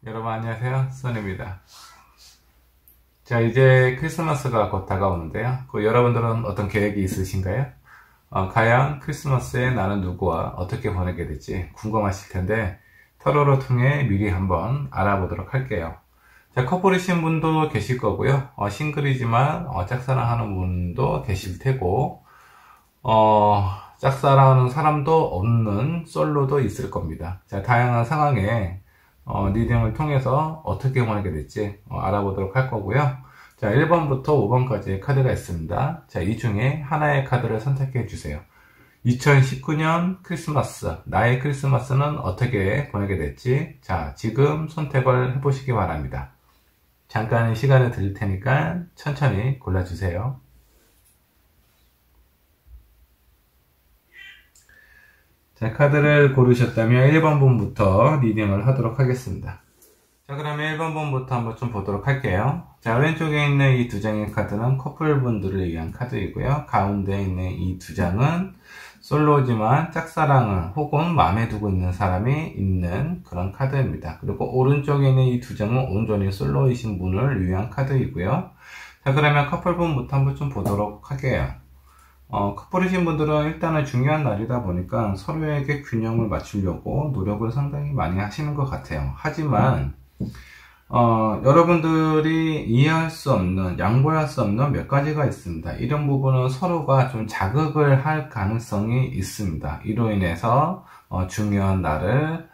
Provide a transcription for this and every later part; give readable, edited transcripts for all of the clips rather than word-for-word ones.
여러분 안녕하세요. 선입니다. 자, 이제 크리스마스가 곧 다가오는데요. 여러분들은 어떤 계획이 있으신가요? 과연 크리스마스에 나는 누구와 어떻게 보내게 될지 궁금하실 텐데 터로를 통해 미리 한번 알아보도록 할게요. 자, 커플이신 분도 계실 거고요. 싱글이지만 짝사랑하는 분도 계실 테고 짝사랑하는 사람도 없는 솔로도 있을 겁니다. 자, 다양한 상황에 리딩을 통해서 어떻게 보내게 될지 알아보도록 할 거고요. 자, 1번부터 5번까지 카드가 있습니다. 자, 이 중에 하나의 카드를 선택해 주세요. 2019년 크리스마스, 나의 크리스마스는 어떻게 보내게 될지, 자, 지금 선택을 해보시기 바랍니다. 잠깐 시간을 드릴 테니까 천천히 골라주세요. 자, 카드를 고르셨다면 1번 분부터 리딩을 하도록 하겠습니다. 자, 그러면 1번 분부터 한번 좀 보도록 할게요. 자, 왼쪽에 있는 이 두 장의 카드는 커플분들을 위한 카드이고요. 가운데 있는 이 두 장은 솔로지만 짝사랑을 혹은 마음에 두고 있는 사람이 있는 그런 카드입니다. 그리고 오른쪽에 있는 이 두 장은 온전히 솔로이신 분을 위한 카드이고요. 자, 그러면 커플분부터 한번 좀 보도록 할게요. 커플이신 분들은 일단은 중요한 날이다 보니까 서로에게 균형을 맞추려고 노력을 상당히 많이 하시는 것 같아요. 하지만 여러분들이 이해할 수 없는, 양보할 수 없는 몇 가지가 있습니다. 이런 부분은 서로가 좀 자극을 할 가능성이 있습니다. 이로 인해서 중요한 날을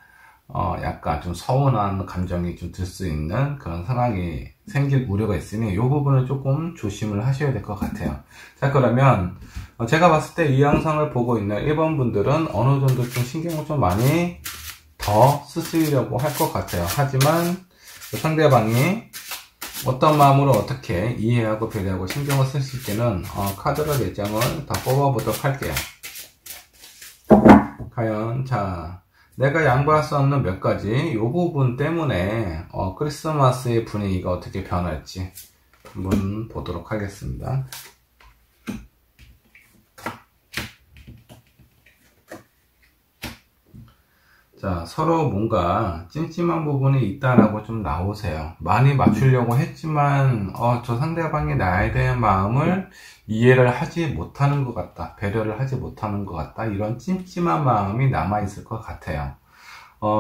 약간 좀 서운한 감정이 좀 들 수 있는 그런 상황이 생길 우려가 있으니 이 부분을 조금 조심을 하셔야 될 것 같아요. 자, 그러면 제가 봤을 때 이 영상을 보고 있는 1번 분들은 어느 정도 좀 신경을 좀 많이 더 쓰시려고 할 것 같아요. 하지만 상대방이 어떤 마음으로 어떻게 이해하고 배려하고 신경을 쓰실지는 카드를 4장을 더 뽑아보도록 할게요. 과연 자, 내가 양보할 수 없는 몇 가지 이 부분 때문에 크리스마스의 분위기가 어떻게 변할지 한번 보도록 하겠습니다. 자, 서로 뭔가 찜찜한 부분이 있다라고 좀 나오세요. 많이 맞추려고 했지만 저 상대방이 나에 대한 마음을 이해를 하지 못하는 것 같다, 배려를 하지 못하는 것 같다, 이런 찜찜한 마음이 남아있을 것 같아요.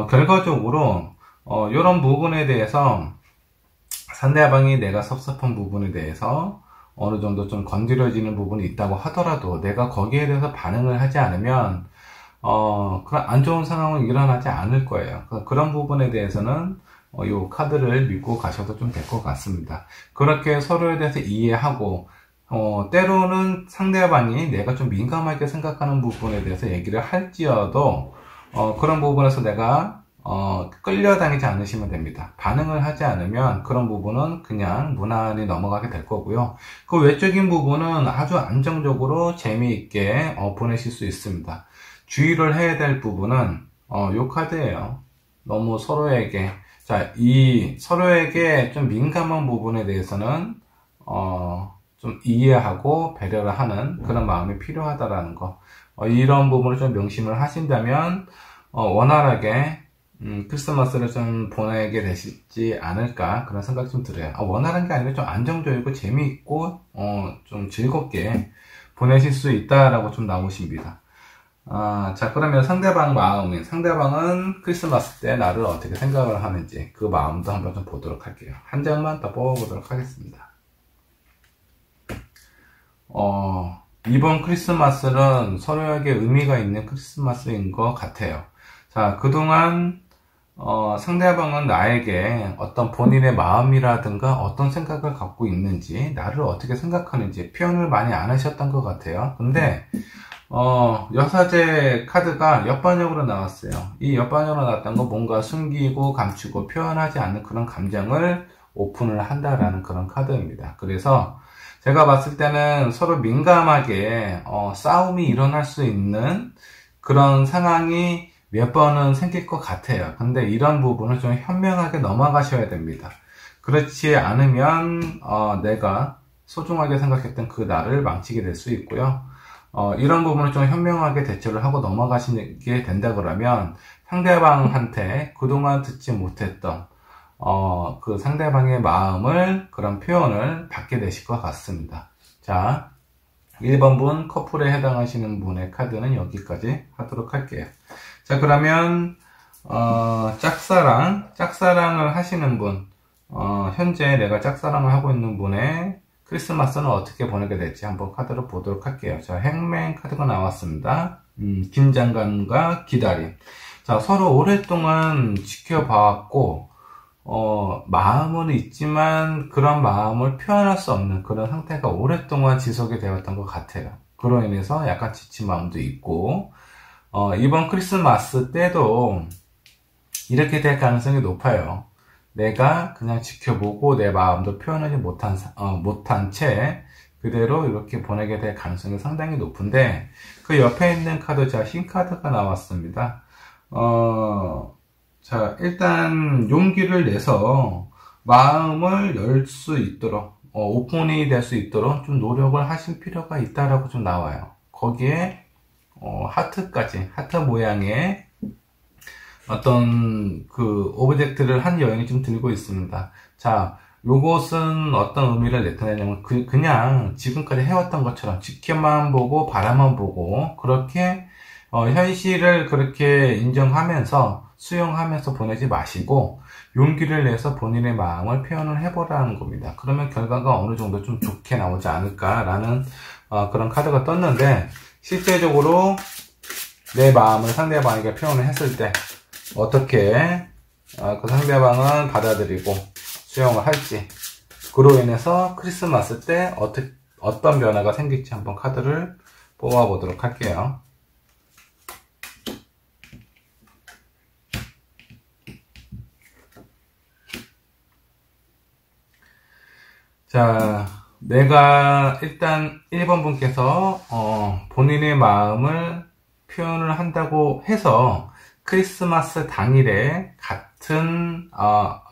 결과적으로 이런 부분에 대해서 상대방이 내가 섭섭한 부분에 대해서 어느 정도 좀 건드려지는 부분이 있다고 하더라도 내가 거기에 대해서 반응을 하지 않으면 그런 안 좋은 상황은 일어나지 않을 거예요. 그런 부분에 대해서는 이 카드를 믿고 가셔도 좀 될 것 같습니다. 그렇게 서로에 대해서 이해하고 때로는 상대방이 내가 좀 민감하게 생각하는 부분에 대해서 얘기를 할지어도 그런 부분에서 내가 끌려다니지 않으시면 됩니다. 반응을 하지 않으면 그런 부분은 그냥 무난히 넘어가게 될 거고요. 그 외적인 부분은 아주 안정적으로 재미있게 보내실 수 있습니다. 주의를 해야 될 부분은 요 카드예요. 너무 서로에게 서로에게 좀 민감한 부분에 대해서는 좀 이해하고 배려를 하는 그런 마음이 필요하다라는 거, 이런 부분을 좀 명심을 하신다면 원활하게 크리스마스를 좀 보내게 되시지 않을까, 그런 생각이 좀 들어요. 원활한 게 아니라 좀 안정적이고 재미있고 좀 즐겁게 보내실 수 있다라고 좀 나오십니다. 자, 그러면 상대방은 크리스마스 때 나를 어떻게 생각을 하는지 그 마음도 한번 좀 보도록 할게요. 한 장만 더 뽑아보도록 하겠습니다. 이번 크리스마스는 서로에게 의미가 있는 크리스마스인 것 같아요. 자, 그동안 상대방은 나에게 어떤 본인의 마음이라든가 어떤 생각을 갖고 있는지, 나를 어떻게 생각하는지 표현을 많이 안 하셨던 것 같아요. 근데 여사제 카드가 옆반역으로 나왔어요. 이 옆반역으로 나왔던 거 뭔가 숨기고 감추고 표현하지 않는 그런 감정을 오픈을 한다라는 그런 카드입니다. 그래서 제가 봤을 때는 서로 민감하게 싸움이 일어날 수 있는 그런 상황이 몇 번은 생길 것 같아요. 근데 이런 부분을 좀 현명하게 넘어가셔야 됩니다. 그렇지 않으면 내가 소중하게 생각했던 그 나를 망치게 될 수 있고요. 이런 부분을 좀 현명하게 대처를 하고 넘어가시게 된다 그러면 상대방한테 그동안 듣지 못했던 그 상대방의 마음을, 그런 표현을 받게 되실 것 같습니다. 자, 1번 분 커플에 해당하시는 분의 카드는 여기까지 하도록 할게요. 자, 그러면 짝사랑을 하시는 분, 현재 내가 짝사랑을 하고 있는 분의 크리스마스는 어떻게 보내게 될지 한번 카드를 보도록 할게요. 자, 행맨 카드가 나왔습니다. 긴장감과 기다림. 자, 서로 오랫동안 지켜봐왔고, 마음은 있지만 그런 마음을 표현할 수 없는 그런 상태가 오랫동안 지속이 되었던 것 같아요. 그로 인해서 약간 지친 마음도 있고, 이번 크리스마스 때도 이렇게 될 가능성이 높아요. 내가 그냥 지켜보고 내 마음도 표현하지 못한 채 그대로 이렇게 보내게 될 가능성이 상당히 높은데, 그 옆에 있는 카드, 자, 흰 카드가 나왔습니다. 자, 일단 용기를 내서 마음을 열 수 있도록, 오픈이 될 수 있도록 좀 노력을 하실 필요가 있다라고 좀 나와요. 거기에 하트까지, 하트 모양의 어떤 그 오브젝트를 한 여인이 좀 들고 있습니다. 자, 요것은 어떤 의미를 나타내냐면 그냥 지금까지 해왔던 것처럼 지켜만 보고 바라만 보고 그렇게 현실을 그렇게 인정하면서 수용하면서 보내지 마시고 용기를 내서 본인의 마음을 표현을 해보라는 겁니다. 그러면 결과가 어느 정도 좀 좋게 나오지 않을까라는 그런 카드가 떴는데, 실제적으로 내 마음을 상대방에게 표현을 했을 때 어떻게 그 상대방은 받아들이고 수용을 할지, 그로 인해서 크리스마스 때 어떤 변화가 생길지 한번 카드를 뽑아보도록 할게요. 자, 내가 일단 1번 분께서 본인의 마음을 표현을 한다고 해서 크리스마스 당일에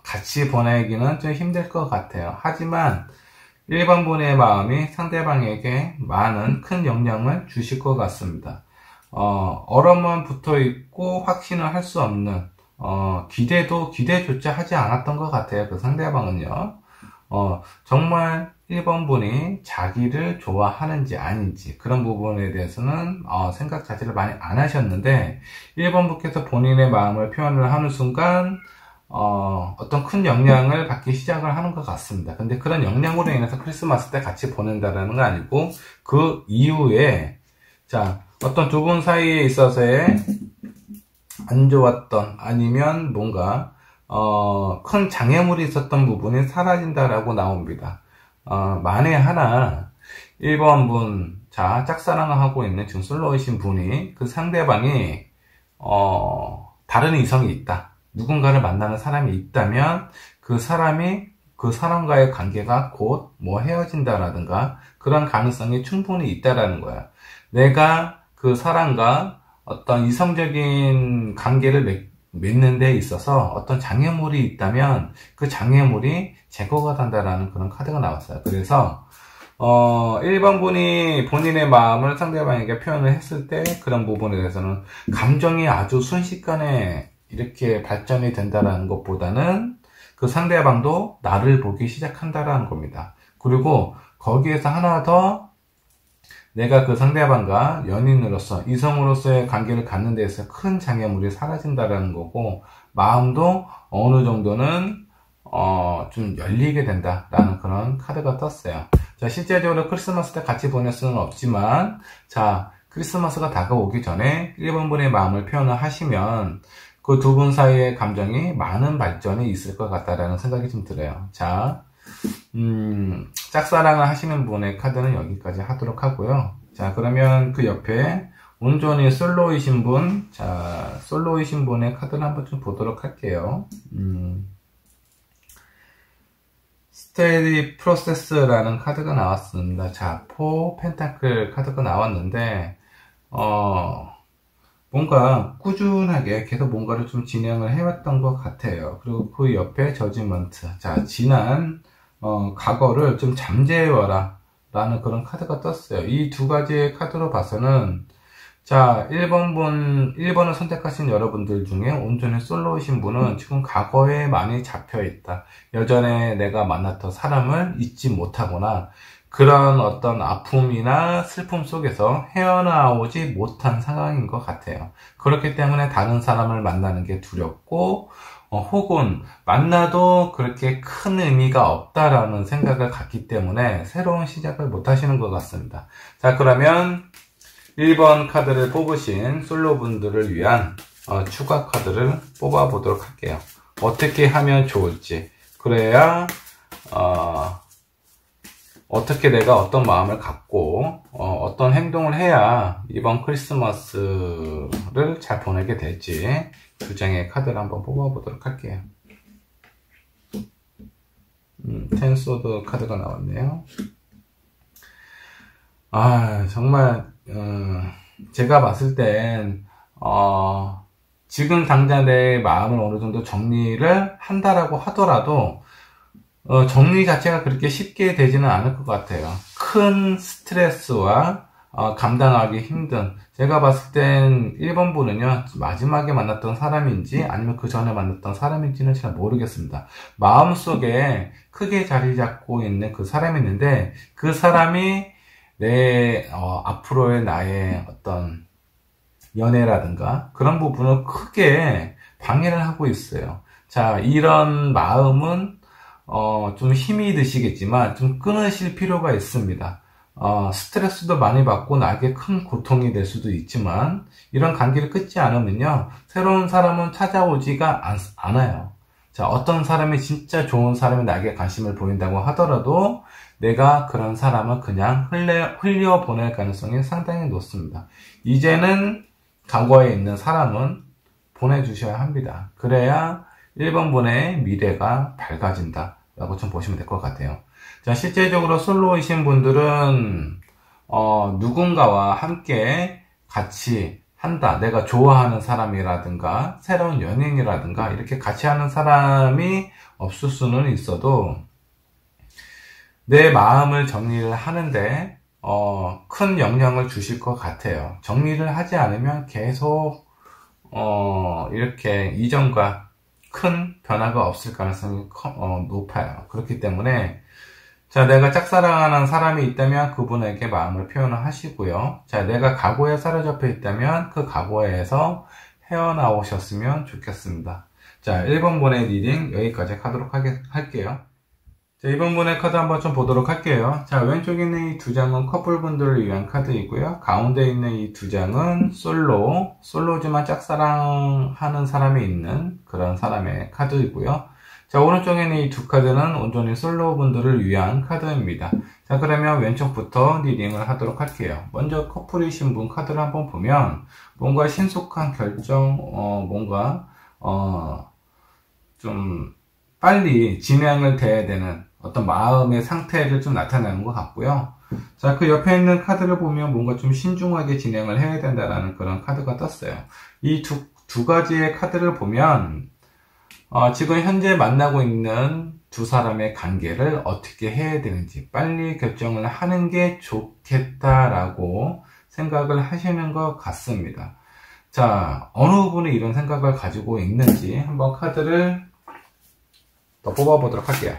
같이 보내기는 좀 힘들 것 같아요. 하지만 1번 분의 마음이 상대방에게 큰 영향을 주실 것 같습니다. 얼어만 붙어 있고 확신을 할 수 없는, 기대조차 하지 않았던 것 같아요. 그 상대방은요. 정말 1번 분이 자기를 좋아하는지 아닌지 그런 부분에 대해서는 생각 자체를 많이 안 하셨는데, 1번 분께서 본인의 마음을 표현을 하는 순간 어떤 큰 영향을 받기 시작을 하는 것 같습니다. 근데 그런 영향으로 인해서 크리스마스 때 같이 보낸다라는 건 아니고, 그 이후에 자, 어떤 두 분 사이에 있어서의 안 좋았던, 아니면 뭔가 큰 장애물이 있었던 부분이 사라진다라고 나옵니다. 만에 하나 1번 분, 자, 짝사랑을 하고 있는 지금 솔로이신 분이, 그 상대방이 다른 이성이 있다, 누군가를 만나는 사람이 있다면 그 사람과의 관계가 곧 헤어진다라든가 그런 가능성이 충분히 있다라는 거야. 내가 그 사람과 어떤 이성적인 관계를 맺는 데 있어서 어떤 장애물이 있다면 그 장애물이 제거가 된다라는 그런 카드가 나왔어요. 그래서 1번 분이 본인의 마음을 상대방에게 표현을 했을 때 그런 부분에 대해서는 감정이 아주 순식간에 이렇게 발전이 된다라는 것보다는 그 상대방도 나를 보기 시작한다라는 겁니다. 그리고 거기에서 하나 더, 내가 그 상대방과 연인으로서, 이성으로서의 관계를 갖는 데에서 큰 장애물이 사라진다라는 거고, 마음도 어느 정도는 좀 열리게 된다라는 그런 카드가 떴어요. 자, 실제적으로 크리스마스 때 같이 보낼 수는 없지만, 자, 크리스마스가 다가오기 전에 1번 분의 마음을 표현을 하시면 그 두 분 사이의 감정이 많은 발전이 있을 것 같다라는 생각이 좀 들어요. 자, 짝사랑을 하시는 분의 카드는 여기까지 하도록 하고요. 자, 그러면 그 옆에 온전히 솔로이신 분, 자, 솔로이신 분의 카드를 한번 좀 보도록 할게요. 스테디 프로세스라는 카드가 나왔습니다. 자, 4 펜타클 카드가 나왔는데, 뭔가 꾸준하게 계속 뭔가를 좀 진행을 해왔던 것 같아요. 그리고 그 옆에 저지먼트, 자, 지난 과거를 좀 잠재워라 라는 그런 카드가 떴어요. 이 두 가지의 카드로 봐서는 자, 1번을 선택하신 여러분들 중에 온전히 솔로이신 분은 지금 과거에 많이 잡혀있다. 여전에 내가 만났던 사람을 잊지 못하거나 그런 어떤 아픔이나 슬픔 속에서 헤어나오지 못한 상황인 것 같아요. 그렇기 때문에 다른 사람을 만나는 게 두렵고, 혹은 만나도 그렇게 큰 의미가 없다라는 생각을 갖기 때문에 새로운 시작을 못 하시는 것 같습니다. 자, 그러면 1번 카드를 뽑으신 솔로분들을 위한 추가 카드를 뽑아 보도록 할게요. 어떻게 하면 좋을지, 그래야 어떻게 내가 어떤 마음을 갖고 어떤 행동을 해야 이번 크리스마스를 잘 보내게 될지 두 장의 카드를 한번 뽑아 보도록 할게요. 텐소드 카드가 나왔네요. 정말 제가 봤을 땐 지금 당장 내 마음을 어느 정도 정리를 한다라고 하더라도 정리 자체가 그렇게 쉽게 되지는 않을 것 같아요. 큰 스트레스와 감당하기 힘든, 제가 봤을 땐 1번 분은요, 마지막에 만났던 사람인지 아니면 그 전에 만났던 사람인지는 잘 모르겠습니다. 마음속에 크게 자리 잡고 있는 그 사람이 있는데, 그 사람이 내 앞으로의 나의 어떤 연애라든가 그런 부분을 크게 방해를 하고 있어요. 자, 이런 마음은 좀 힘이 드시겠지만 좀 끊으실 필요가 있습니다. 스트레스도 많이 받고 나에게 큰 고통이 될 수도 있지만 이런 관계를 끊지 않으면요, 새로운 사람은 찾아오지가 않아요. 자, 어떤 사람이 진짜 좋은 사람이 나에게 관심을 보인다고 하더라도 내가 그런 사람은 그냥 흘려보낼 가능성이 상당히 높습니다. 이제는 과거에 있는 사람은 보내주셔야 합니다. 그래야 1번 분의 미래가 밝아진다 라고 좀 보시면 될 것 같아요. 자, 실제적으로 솔로이신 분들은 누군가와 함께 같이 한다, 내가 좋아하는 사람이라든가 새로운 연인이라든가 이렇게 같이 하는 사람이 없을 수는 있어도 내 마음을 정리를 하는데 큰 영향을 주실 것 같아요. 정리를 하지 않으면 계속 이렇게 이전과 큰 변화가 없을 가능성이 높아요. 그렇기 때문에 자, 내가 짝사랑하는 사람이 있다면 그분에게 마음을 표현을 하시고요. 자, 내가 과거에 사로잡혀 있다면 그 과거에서 헤어나오셨으면 좋겠습니다. 자, 1번 분의 리딩 여기까지 하도록 할게요. 자, 2번 분의 카드 한번 좀 보도록 할게요. 자, 왼쪽에 있는 이 두 장은 커플분들을 위한 카드이고요. 가운데 있는 이 두 장은 솔로지만 짝사랑하는 사람이 있는 그런 사람의 카드이고요. 자, 오른쪽에 있는 이 두 카드는 온전히 솔로분들을 위한 카드입니다. 자, 그러면 왼쪽부터 리딩을 하도록 할게요. 먼저 커플이신 분 카드를 한번 보면 뭔가 신속한 결정, 뭔가 좀 빨리 진행을 돼야 되는 어떤 마음의 상태를 좀 나타내는 것 같고요. 자, 그 옆에 있는 카드를 보면 뭔가 좀 신중하게 진행을 해야 된다라는 그런 카드가 떴어요. 이 두 가지의 카드를 보면 지금 현재 만나고 있는 두 사람의 관계를 어떻게 해야 되는지 빨리 결정을 하는 게 좋겠다라고 생각을 하시는 것 같습니다. 자, 어느 분이 이런 생각을 가지고 있는지 한번 카드를 더 뽑아보도록 할게요.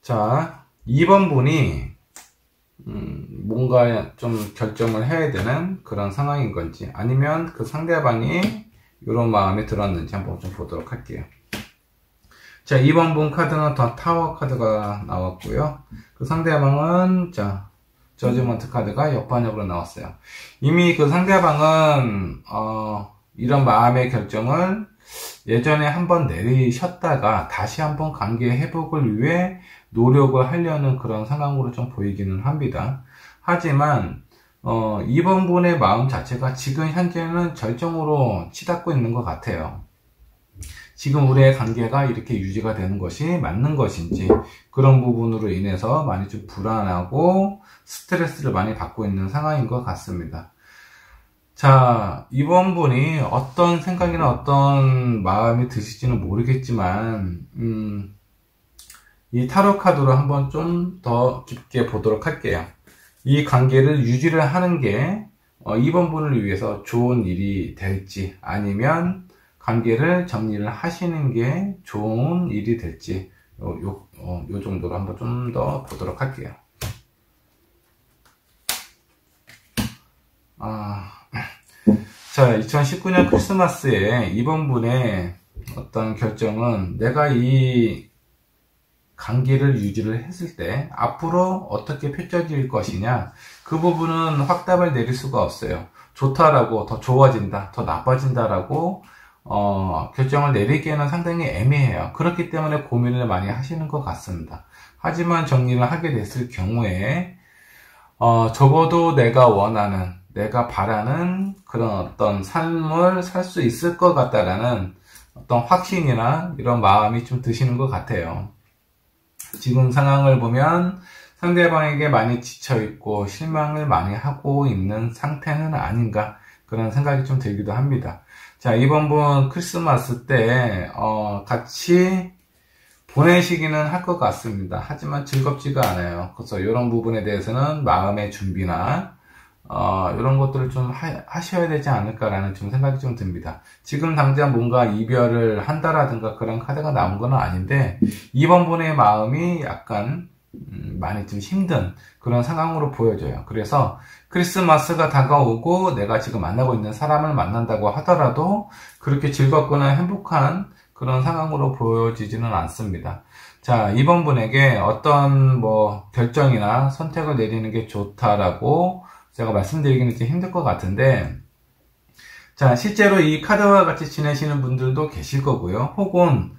자, 2번 분이 뭔가 좀 결정을 해야 되는 그런 상황인 건지 아니면 그 상대방이 이런 마음이 들었는지 한번 좀 보도록 할게요. 자, 2번 분 카드는 더 타워 카드가 나왔고요. 그 상대방은 자, 저지먼트 카드가 역반역으로 나왔어요. 이미 그 상대방은 이런 마음의 결정을 예전에 한번 내리셨다가 다시 한번 관계 회복을 위해 노력을 하려는 그런 상황으로 좀 보이기는 합니다. 하지만 2번 분의 마음 자체가 지금 현재는 절정으로 치닫고 있는 것 같아요. 지금 우리의 관계가 이렇게 유지가 되는 것이 맞는 것인지 그런 부분으로 인해서 많이 좀 불안하고 스트레스를 많이 받고 있는 상황인 것 같습니다. 자, 이번 분이 어떤 생각이나 어떤 마음이 드실지는 모르겠지만 이 타로 카드로 한번 좀 더 깊게 보도록 할게요. 이 관계를 유지를 하는 게 이번 분을 위해서 좋은 일이 될지, 아니면 관계를 정리를 하시는 게 좋은 일이 될지, 요 정도로 한번 좀 더 보도록 할게요. 자, 2019년 크리스마스에 이번 분의 어떤 결정은, 내가 이 관계를 유지를 했을 때 앞으로 어떻게 펼쳐질 것이냐, 그 부분은 확답을 내릴 수가 없어요. 좋다라고, 더 좋아진다, 더 나빠진다라고 결정을 내리기에는 상당히 애매해요. 그렇기 때문에 고민을 많이 하시는 것 같습니다. 하지만 정리를 하게 됐을 경우에 적어도 내가 원하는, 내가 바라는 그런 어떤 삶을 살 수 있을 것 같다라는 어떤 확신이나 이런 마음이 좀 드시는 것 같아요. 지금 상황을 보면 상대방에게 많이 지쳐있고 실망을 많이 하고 있는 상태는 아닌가, 그런 생각이 좀 들기도 합니다. 자, 이번 분 크리스마스 때 같이 보내시기는 할 것 같습니다. 하지만 즐겁지가 않아요. 그래서 이런 부분에 대해서는 마음의 준비나 이런 것들을 좀 하셔야 되지 않을까라는 좀 생각이 좀 듭니다. 지금 당장 뭔가 이별을 한다라든가 그런 카드가 나온 건 아닌데, 이번 분의 마음이 약간 많이 좀 힘든 그런 상황으로 보여져요. 그래서 크리스마스가 다가오고 내가 지금 만나고 있는 사람을 만난다고 하더라도 그렇게 즐겁거나 행복한 그런 상황으로 보여지지는 않습니다. 자, 이번 분에게 어떤 결정이나 선택을 내리는 게 좋다라고 제가 말씀드리기는 좀 힘들 것 같은데, 자, 실제로 이 카드와 같이 지내시는 분들도 계실 거고요. 혹은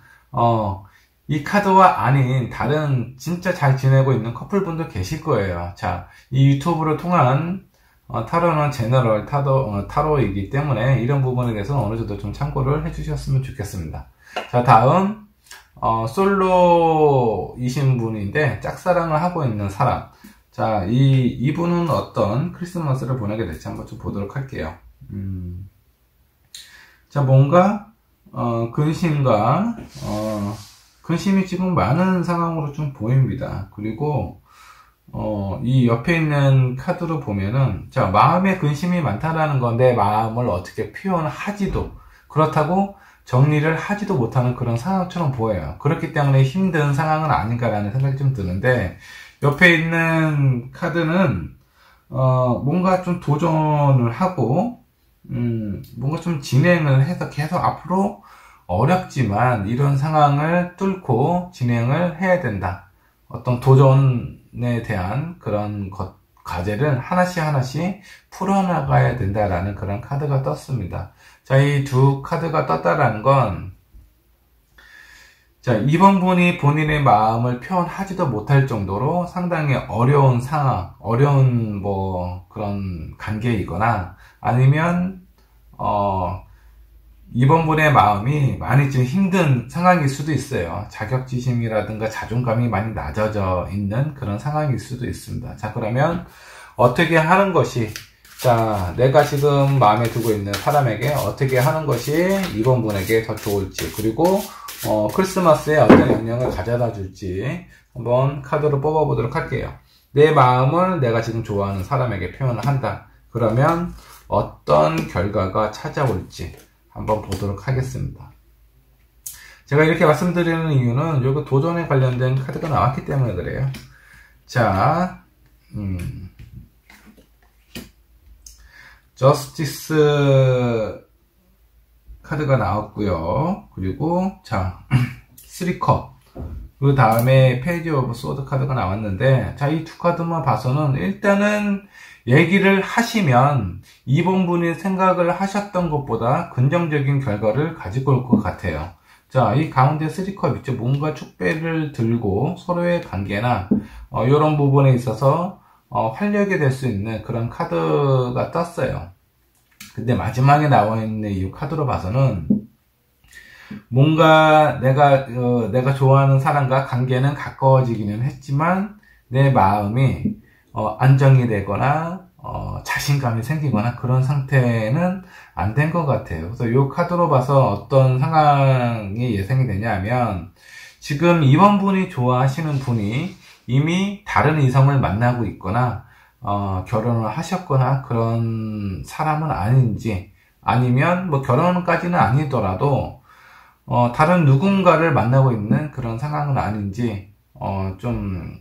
이 카드와 아닌 다른 진짜 잘 지내고 있는 커플분도 계실 거예요. 자, 이 유튜브를 통한 타로는 제너럴 타로이기 때문에 이런 부분에 대해서 어느 정도 좀 참고를 해주셨으면 좋겠습니다. 자, 다음 솔로이신 분인데 짝사랑을 하고 있는 사람. 자, 이분은 어떤 크리스마스를 보내게 될지 한번 좀 보도록 할게요. 자, 뭔가 근심이 지금 많은 상황으로 좀 보입니다. 그리고 이 옆에 있는 카드로 보면은, 자, 마음에 근심이 많다라는 건 내 마음을 어떻게 표현하지도, 그렇다고 정리를 하지도 못하는 그런 상황처럼 보여요. 그렇기 때문에 힘든 상황은 아닌가라는 생각이 좀 드는데, 옆에 있는 카드는 뭔가 좀 도전을 하고 뭔가 좀 진행을 해서 계속 앞으로 어렵지만 이런 상황을 뚫고 진행을 해야 된다. 어떤 도전에 대한 그런 과제를 하나씩 풀어나가야 된다라는 그런 카드가 떴습니다. 자, 이 두 카드가 떴다라는 건, 자, 이번 분이 본인의 마음을 표현하지도 못할 정도로 상당히 어려운 상황, 어려운 그런 관계이거나, 아니면 이번 분의 마음이 많이 좀 힘든 상황일 수도 있어요. 자격지심이라든가 자존감이 많이 낮아져 있는 그런 상황일 수도 있습니다. 자, 그러면 어떻게 하는 것이, 자, 내가 지금 마음에 두고 있는 사람에게 어떻게 하는 것이 이번 분에게 더 좋을지, 그리고 크리스마스에 어떤 영향을 가져다 줄지 한번 카드로 뽑아보도록 할게요. 내 마음을 내가 지금 좋아하는 사람에게 표현을 한다. 그러면 어떤 결과가 찾아올지 한번 보도록 하겠습니다. 제가 이렇게 말씀드리는 이유는 여기 도전에 관련된 카드가 나왔기 때문에 그래요. 자, 저스티스 카드가 나왔고요. 그리고 자, 3컵, 그 다음에 페이지 오브 소드 카드가 나왔는데, 자, 이 두 카드만 봐서는 일단은 얘기를 하시면 이번 분이 생각을 하셨던 것보다 긍정적인 결과를 가지고 올 것 같아요. 자, 이 가운데 3컵 있죠. 뭔가 축배를 들고 서로의 관계나 이런 부분에 있어서 활력이 될 수 있는 그런 카드가 떴어요. 근데 마지막에 나와 있는 이 카드로 봐서는 뭔가 내가 좋아하는 사람과 관계는 가까워지기는 했지만 내 마음이 안정이 되거나 자신감이 생기거나 그런 상태는 안 된 것 같아요. 그래서 이 카드로 봐서 어떤 상황이 예상이 되냐면, 지금 2번 분이 좋아하시는 분이 이미 다른 이성을 만나고 있거나 결혼을 하셨거나 그런 사람은 아닌지, 아니면 뭐 결혼까지는 아니더라도 다른 누군가를 만나고 있는 그런 상황은 아닌지 좀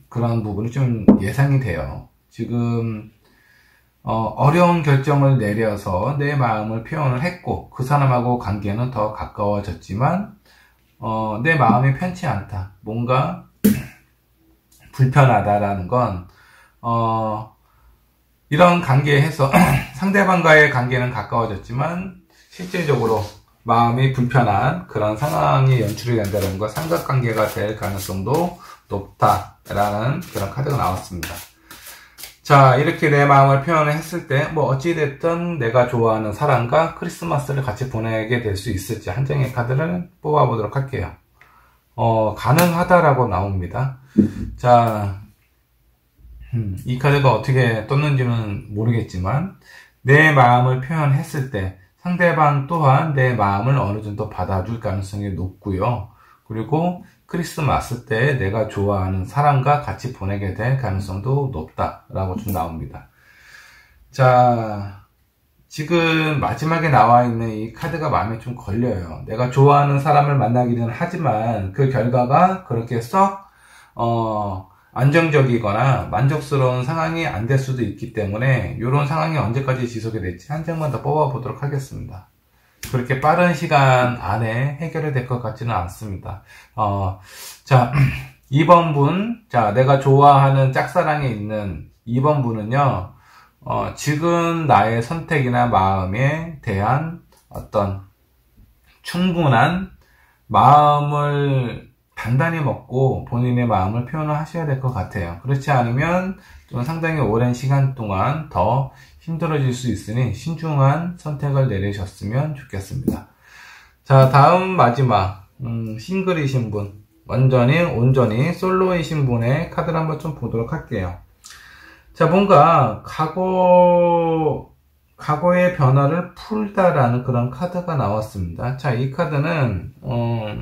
그런 부분이 좀 예상이 돼요. 지금 어려운 결정을 내려서 내 마음을 표현을 했고 그 사람하고 관계는 더 가까워졌지만 내 마음이 편치 않다, 뭔가 불편하다라는 건 이런 관계에서 상대방과의 관계는 가까워졌지만 실질적으로 마음이 불편한 그런 상황이 연출이 된다는 거, 삼각관계가 될 가능성도 높다라는 그런 카드가 나왔습니다. 자, 이렇게 내 마음을 표현을 했을 때 뭐 어찌됐든 내가 좋아하는 사람과 크리스마스를 같이 보내게 될 수 있을지 한 장의 카드를 뽑아보도록 할게요. 가능하다라고 나옵니다. 자, 이 카드가 어떻게 떴는지는 모르겠지만 내 마음을 표현했을 때 상대방 또한 내 마음을 어느 정도 받아줄 가능성이 높고요. 그리고 크리스마스 때 내가 좋아하는 사람과 같이 보내게 될 가능성도 높다라고 좀 나옵니다. 자, 지금 마지막에 나와 있는 이 카드가 마음에 좀 걸려요. 내가 좋아하는 사람을 만나기는 하지만 그 결과가 그렇게 썩 안정적이거나 만족스러운 상황이 안 될 수도 있기 때문에 이런 상황이 언제까지 지속이 될지 한 장만 더 뽑아보도록 하겠습니다. 그렇게 빠른 시간 안에 해결이 될 것 같지는 않습니다. 자, 2번 분, 자, 내가 좋아하는 짝사랑에 있는 2번 분은요, 지금 나의 선택이나 마음에 대한 어떤 충분한 마음을 단단히 먹고 본인의 마음을 표현을 하셔야 될 것 같아요. 그렇지 않으면 좀 상당히 오랜 시간 동안 더 힘들어질 수 있으니 신중한 선택을 내리셨으면 좋겠습니다. 자, 다음 마지막 싱글이신 분, 온전히 솔로이신 분의 카드를 한번 좀 보도록 할게요. 자, 뭔가 과거의 변화를 풀다라는 그런 카드가 나왔습니다. 자, 이 카드는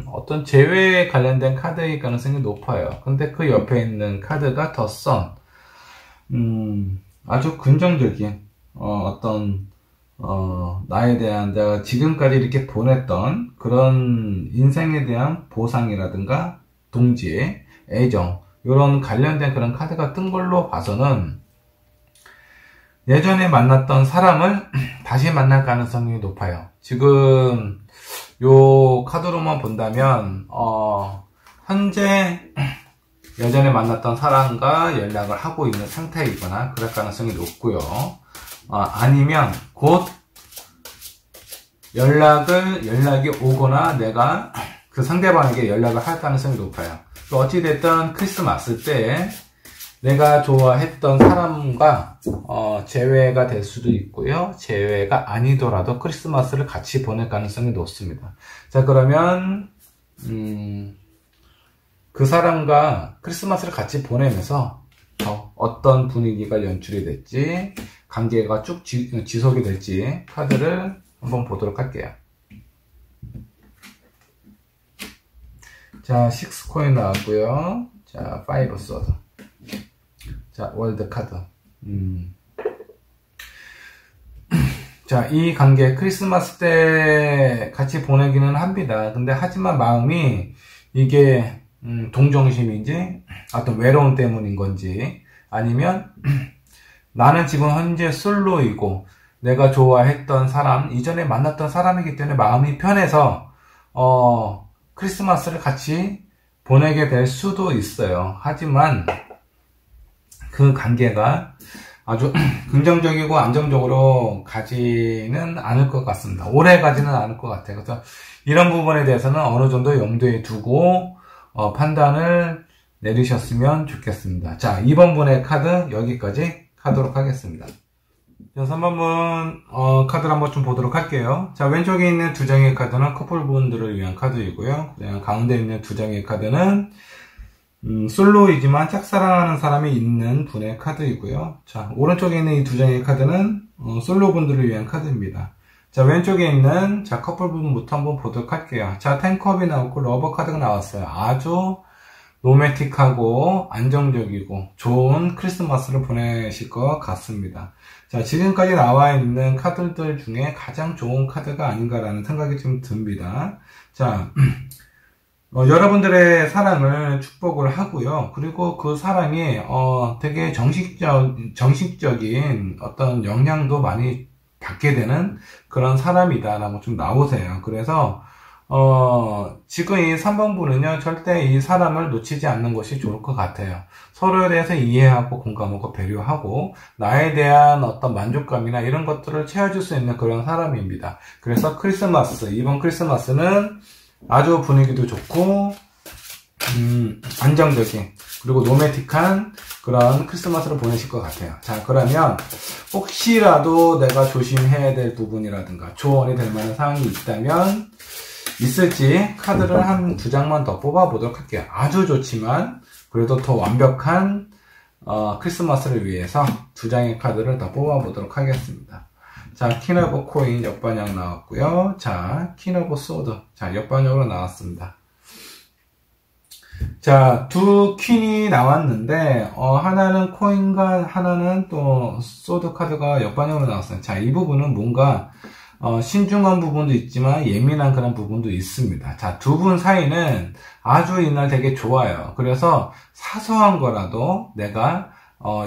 어떤 재회에 관련된 카드일 가능성이 높아요. 근데 그 옆에 있는 카드가 더 선, 아주 긍정적인 나에 대한, 내가 지금까지 이렇게 보냈던 그런 인생에 대한 보상이라든가 동지, 애정, 이런 관련된 그런 카드가 뜬 걸로 봐서는 예전에 만났던 사람을 다시 만날 가능성이 높아요. 지금 요 카드로만 본다면 현재 예전에 만났던 사람과 연락을 하고 있는 상태이거나 그럴 가능성이 높고요. 아니면 곧 연락이 오거나 내가 그 상대방에게 연락을 할 가능성이 높아요. 어찌됐든 크리스마스 때 내가 좋아했던 사람과 재회가 될 수도 있고요. 재회가 아니더라도 크리스마스를 같이 보낼 가능성이 높습니다. 자, 그러면 그 사람과 크리스마스를 같이 보내면서 어떤 분위기가 연출이 될지, 관계가 쭉 지속이 될지 카드를 한번 보도록 할게요. 자, 6코인 나왔고요. 자, 5 소드. 자, 월드 카드. 자, 이 관계 크리스마스 때 같이 보내기는 합니다. 근데 하지만 마음이 이게 동정심인지 어떤 외로움 때문인 건지, 아니면 나는 지금 현재 솔로이고 내가 좋아했던 사람, 이전에 만났던 사람이기 때문에 마음이 편해서 크리스마스를 같이 보내게 될 수도 있어요. 하지만 그 관계가 아주 긍정적이고 안정적으로 가지는 않을 것 같습니다. 오래 가지는 않을 것 같아요. 그래서 이런 부분에 대해서는 어느 정도 염두에 두고 판단을 내리셨으면 좋겠습니다. 자, 2번 분의 카드 여기까지 가도록 하겠습니다. 자, 3번 분 카드를 한번 좀 보도록 할게요. 자, 왼쪽에 있는 두 장의 카드는 커플분들을 위한 카드이고요. 그냥 가운데 있는 두 장의 카드는 솔로이지만 짝사랑하는 사람이 있는 분의 카드이고요. 자, 오른쪽에 있는 이 두 장의 카드는 솔로분들을 위한 카드입니다. 자, 왼쪽에 있는, 자, 커플 부분부터 한번 보도록 할게요. 자, 10컵이 나왔고, 러버 카드가 나왔어요. 아주 로맨틱하고, 안정적이고, 좋은 크리스마스를 보내실 것 같습니다. 자, 지금까지 나와 있는 카드들 중에 가장 좋은 카드가 아닌가라는 생각이 좀 듭니다. 자, 여러분들의 사랑을 축복을 하고요. 그리고 그 사랑이, 되게 정식적인 어떤 영향도 많이 받게 되는 그런 사람이다라고 좀 나오세요. 그래서, 지금 이 3번 분은요, 절대 이 사람을 놓치지 않는 것이 좋을 것 같아요. 서로에 대해서 이해하고 공감하고 배려하고, 나에 대한 어떤 만족감이나 이런 것들을 채워줄 수 있는 그런 사람입니다. 그래서 이번 크리스마스는 아주 분위기도 좋고, 안정적인, 그리고 로맨틱한 그런 크리스마스를 보내실 것 같아요. 자, 그러면 혹시라도 내가 조심해야 될 부분이라든가 조언이 될 만한 사항이 있을지 카드를 한 2장만 더 뽑아보도록 할게요. 아주 좋지만 그래도 더 완벽한 크리스마스를 위해서 2장의 카드를 더 뽑아보도록 하겠습니다. 자, 퀸 오브 코인 역반영 나왔고요. 자, 퀸 오브 소드. 자, 역반영으로 나왔습니다. 자, 2 퀸이 나왔는데, 하나는 코인과 하나는 또 소드 카드가 역반영으로 나왔어요. 자, 이 부분은 뭔가, 신중한 부분도 있지만 예민한 그런 부분도 있습니다. 자, 두 분 사이는 아주 이날 되게 좋아요. 그래서 사소한 거라도 내가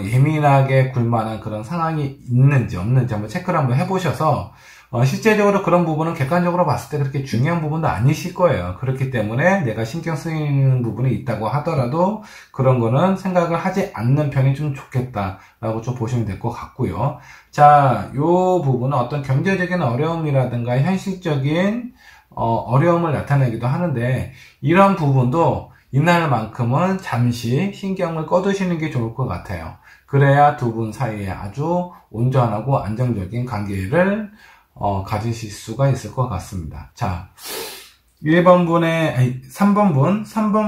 예민하게 굴만한 그런 상황이 있는지 없는지 한번 체크를 한번 해보셔서 실제적으로 그런 부분은 객관적으로 봤을 때 그렇게 중요한 부분도 아니실 거예요. 그렇기 때문에 내가 신경 쓰이는 부분이 있다고 하더라도 그런 거는 생각을 하지 않는 편이 좀 좋겠다라고 좀 보시면 될 것 같고요. 자, 요 부분은 어떤 경제적인 어려움이라든가 현실적인 어려움을 나타내기도 하는데 이런 부분도 이날만큼은 잠시 신경을 꺼두시는 게 좋을 것 같아요. 그래야 두 분 사이에 아주 온전하고 안정적인 관계를 가지실 수가 있을 것 같습니다. 자, 3번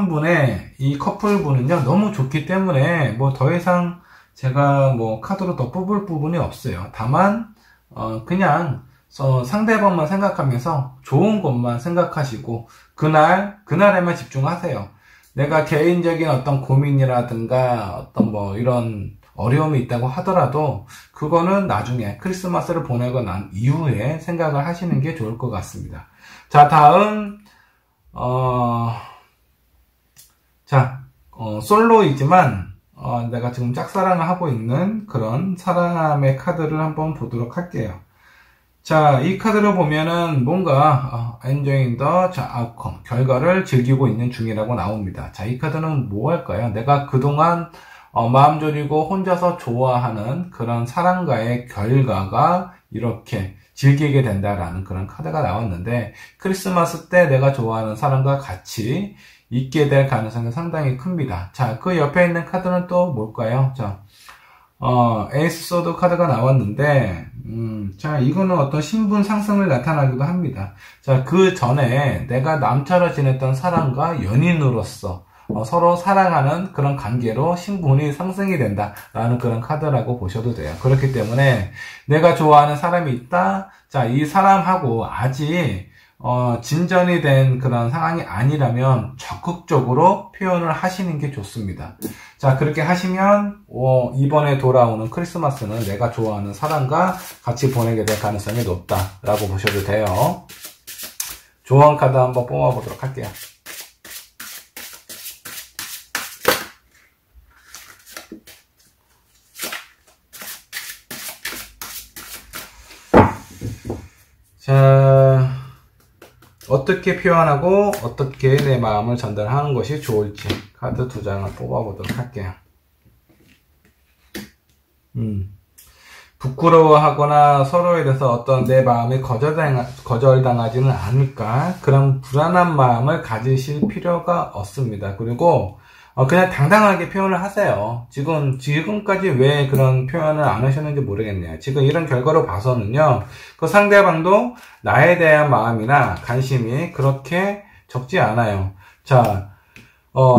분의 이 커플 분은요, 너무 좋기 때문에 뭐 더 이상 제가 뭐 카드로 더 뽑을 부분이 없어요. 다만, 그냥 상대방만 생각하면서 좋은 것만 생각하시고, 그날에만 집중하세요. 내가 개인적인 어떤 고민이라든가 어떤 뭐 이런 어려움이 있다고 하더라도 그거는 나중에 크리스마스를 보내고 난 이후에 생각을 하시는 게 좋을 것 같습니다. 자, 다음 솔로이지만 내가 지금 짝사랑을 하고 있는 그런 사람의 카드를 한번 보도록 할게요. 자, 이 카드를 보면은 뭔가 enjoying the outcome, 결과를 즐기고 있는 중이라고 나옵니다. 자, 이 카드는 뭐 할까요? 내가 그동안 마음 졸이고 혼자서 좋아하는 그런 사랑과의 결과가 이렇게 즐기게 된다라는 그런 카드가 나왔는데 크리스마스 때 내가 좋아하는 사람과 같이 있게 될 가능성이 상당히 큽니다. 자, 그 옆에 있는 카드는 또 뭘까요? 자, 에이스 소드 카드가 나왔는데, 자, 이거는 어떤 신분 상승을 나타나기도 합니다. 자, 그 전에 내가 남처럼 지냈던 사람과 연인으로서 서로 사랑하는 그런 관계로 신분이 상승이 된다라는 그런 카드라고 보셔도 돼요. 그렇기 때문에 내가 좋아하는 사람이 있다. 자, 이 사람하고 아직 진전이 된 그런 상황이 아니라면 적극적으로 표현을 하시는 게 좋습니다. 자, 그렇게 하시면 이번에 돌아오는 크리스마스는 내가 좋아하는 사람과 같이 보내게 될 가능성이 높다라고 보셔도 돼요. 조언 카드 한번 뽑아보도록 할게요. 자, 어떻게 표현하고 어떻게 내 마음을 전달하는 것이 좋을지 카드 2장을 뽑아보도록 할게요. 부끄러워하거나 서로에 대해서 어떤 내 마음이 거절당하지는 않을까 그런 불안한 마음을 가지실 필요가 없습니다. 그리고 그냥 당당하게 표현을 하세요. 지금까지 왜 그런 표현을 안 하셨는지 모르겠네요. 지금 이런 결과로 봐서는요, 그 상대방도 나에 대한 마음이나 관심이 그렇게 적지 않아요. 자,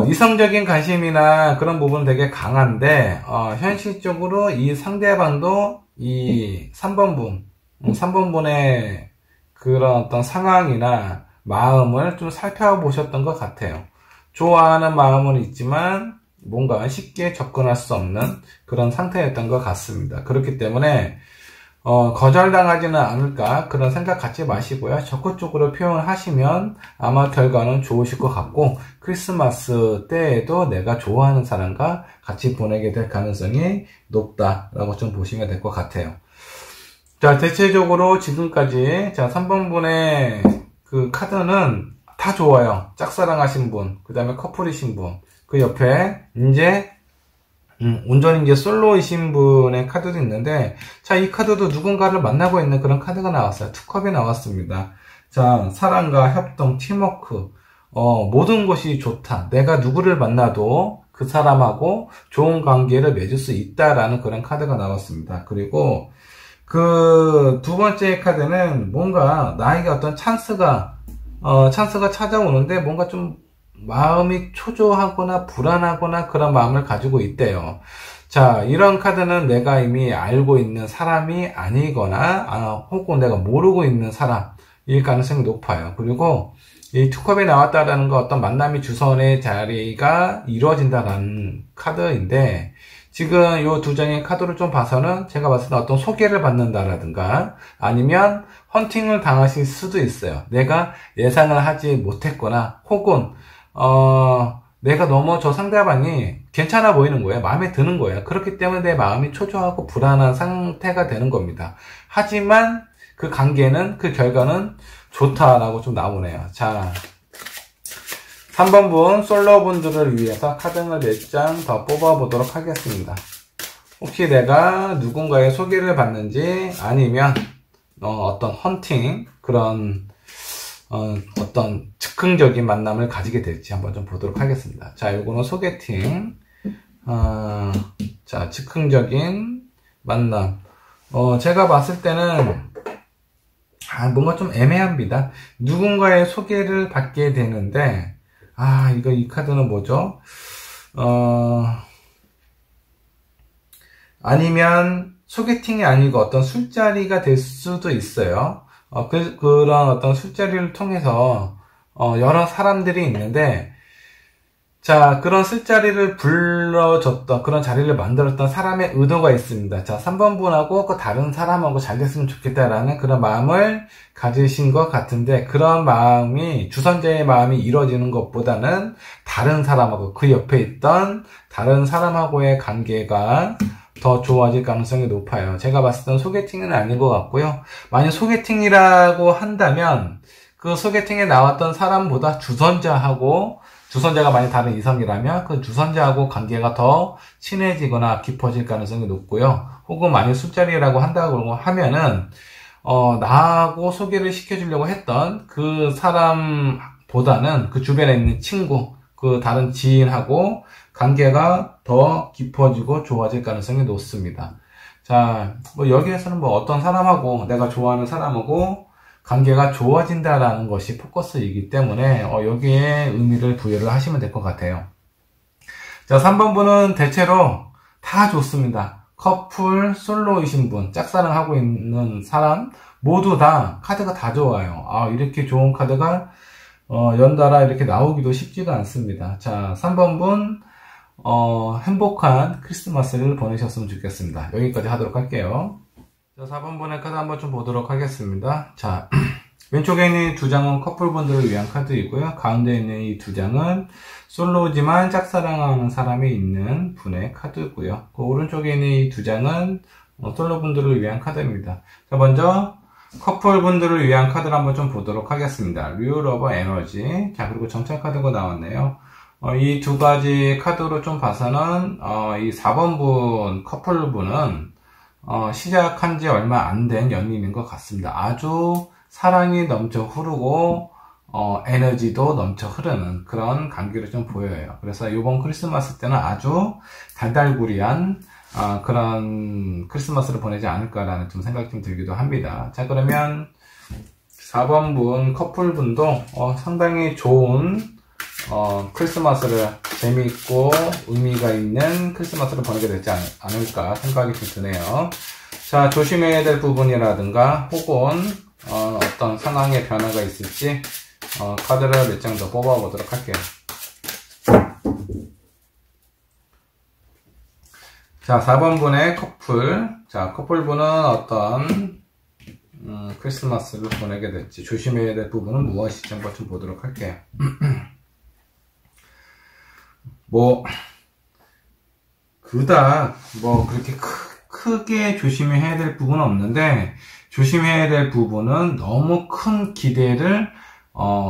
이성적인 관심이나 그런 부분은 되게 강한데, 현실적으로 이 상대방도 이 3번 분의 그런 어떤 상황이나 마음을 좀 살펴보셨던 것 같아요. 좋아하는 마음은 있지만 뭔가 쉽게 접근할 수 없는 그런 상태였던 것 같습니다. 그렇기 때문에 거절당하지는 않을까 그런 생각 갖지 마시고요. 적극적으로 표현하시면 아마 결과는 좋으실 것 같고, 크리스마스 때에도 내가 좋아하는 사람과 같이 보내게 될 가능성이 높다라고 좀 보시면 될 것 같아요. 자, 대체적으로 지금까지 3번분의 그 카드는 다 좋아요. 짝사랑하신 분, 그 다음에 커플이신 분, 그 옆에 이제 온전히 이제 솔로이신 분의 카드도 있는데, 자, 이 카드도 누군가를 만나고 있는 그런 카드가 나왔어요. 투컵이 나왔습니다. 자, 사랑과 협동, 팀워크, 모든 것이 좋다. 내가 누구를 만나도 그 사람하고 좋은 관계를 맺을 수 있다라는 그런 카드가 나왔습니다. 그리고 그 두 번째 카드는 뭔가 나에게 어떤 찬스가 찾아오는데 뭔가 좀 마음이 초조하거나 불안하거나 그런 마음을 가지고 있대요. 자, 이런 카드는 내가 이미 알고 있는 사람이 아니거나 혹은 내가 모르고 있는 사람일 가능성이 높아요. 그리고 이 투컵이 나왔다라는 거 어떤 만남이 주선의 자리가 이루어진다라는 카드인데, 지금 이 두 장의 카드를 좀 봐서는 제가 봤을 때 어떤 소개를 받는다라든가 아니면 헌팅을 당하실 수도 있어요. 내가 예상을 하지 못했거나 혹은 내가 너무 저 상대방이 괜찮아 보이는 거예요. 마음에 드는 거예요. 그렇기 때문에 내 마음이 초조하고 불안한 상태가 되는 겁니다. 하지만 그 관계는, 그 결과는 좋다라고 좀 나오네요. 자, 3번분 솔로분들을 위해서 카드를 몇 장 더 뽑아보도록 하겠습니다. 혹시 내가 누군가의 소개를 받는지 아니면 어떤 헌팅, 그런 어떤 즉흥적인 만남을 가지게 될지 한번 좀 보도록 하겠습니다. 자, 요거는 소개팅. 자, 즉흥적인 만남. 제가 봤을 때는 뭔가 좀 애매합니다. 누군가의 소개를 받게 되는데, 이 카드는 뭐죠? 아니면 소개팅이 아니고 어떤 술자리가 될 수도 있어요. 그런 어떤 술자리를 통해서 여러 사람들이 있는데, 자, 그런 술자리를 불러줬던, 그런 자리를 만들었던 사람의 의도가 있습니다. 자, 3번 분하고 그 다른 사람하고 잘 됐으면 좋겠다라는 그런 마음을 가지신 것 같은데, 그런 마음이, 주선자의 마음이 이루어지는 것보다는 다른 사람하고, 그 옆에 있던 다른 사람하고의 관계가 더 좋아질 가능성이 높아요. 제가 봤을 땐 소개팅은 아닌 것 같고요. 만약 소개팅이라고 한다면, 그 소개팅에 나왔던 사람보다 주선자가 만약 다른 이성이라면 그 주선자하고 관계가 더 친해지거나 깊어질 가능성이 높고요. 혹은 만약 술자리라고 한다고 하면은 나하고 소개를 시켜주려고 했던 그 사람보다는 그 주변에 있는 친구, 그 다른 지인하고 관계가 더 깊어지고 좋아질 가능성이 높습니다. 자, 여기에서는 어떤 사람하고, 내가 좋아하는 사람하고 관계가 좋아진다라는 것이 포커스이기 때문에 여기에 의미를 부여를 하시면 될 것 같아요. 자, 3번 분은 대체로 다 좋습니다. 커플, 솔로이신 분, 짝사랑하고 있는 사람 모두 다 카드가 다 좋아요. 이렇게 좋은 카드가 연달아 이렇게 나오기도 쉽지가 않습니다. 자, 3번 분 행복한 크리스마스를 보내셨으면 좋겠습니다. 여기까지 하도록 할게요. 자, 4번분의 카드 한번 좀 보도록 하겠습니다. 자, 왼쪽에 있는 이 두 장은 커플분들을 위한 카드이고요. 가운데 있는 이 두 장은 솔로지만 짝사랑하는 사람이 있는 분의 카드고요. 그 오른쪽에 있는 이 두 장은 솔로분들을 위한 카드입니다. 자, 먼저 커플분들을 위한 카드를 한번 좀 보도록 하겠습니다. 류얼 오브 에너지. 자, 그리고 정찰 카드가 나왔네요. 이 두 가지 카드로 좀 봐서는 이 4번분 커플분은 시작한 지 얼마 안 된 연인인 것 같습니다. 아주 사랑이 넘쳐 흐르고 에너지도 넘쳐 흐르는 그런 관계를 좀 보여요. 그래서 이번 크리스마스 때는 아주 달달구리한 그런 크리스마스를 보내지 않을까라는 좀 생각이 좀 들기도 합니다. 자, 그러면 4번분 커플분도 상당히 좋은 크리스마스를 재미있고 의미가 있는 크리스마스를 보내게 되지 않을까 생각이 좀 드네요. 자, 조심해야 될 부분이라든가 혹은 어떤 상황의 변화가 있을지 카드를 몇 장 더 뽑아 보도록 할게요. 자, 4번 분의 커플. 자, 커플 분은 어떤 크리스마스를 보내게 될지, 조심해야 될 부분은 무엇인지 한번 좀 보도록 할게요. 뭐 그닥 그렇게 크게 조심해야 될 부분은 없는데, 조심해야 될 부분은 너무 큰 기대를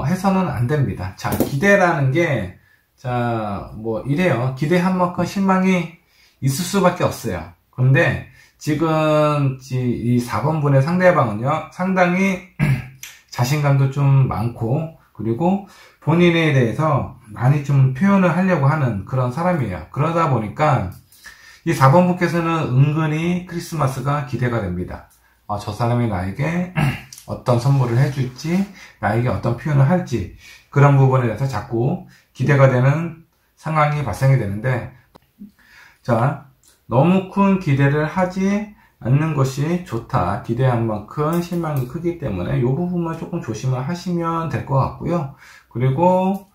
해서는 안 됩니다. 자, 기대라는 게, 자, 이래요. 기대한 만큼 실망이 있을 수밖에 없어요. 그런데 지금 이 4번 분의 상대방은요, 상당히 자신감도 좀 많고, 그리고 본인에 대해서 많이 좀 표현을 하려고 하는 그런 사람이에요. 그러다 보니까 이 4번 분께서는 은근히 크리스마스가 기대가 됩니다. 저 사람이 나에게 어떤 선물을 해줄지, 나에게 어떤 표현을 할지, 그런 부분에 대해서 자꾸 기대가 되는 상황이 발생이 되는데, 자, 너무 큰 기대를 하지 않는 것이 좋다. 기대한 만큼 실망이 크기 때문에 이 부분만 조금 조심을 하시면 될 것 같고요. 그리고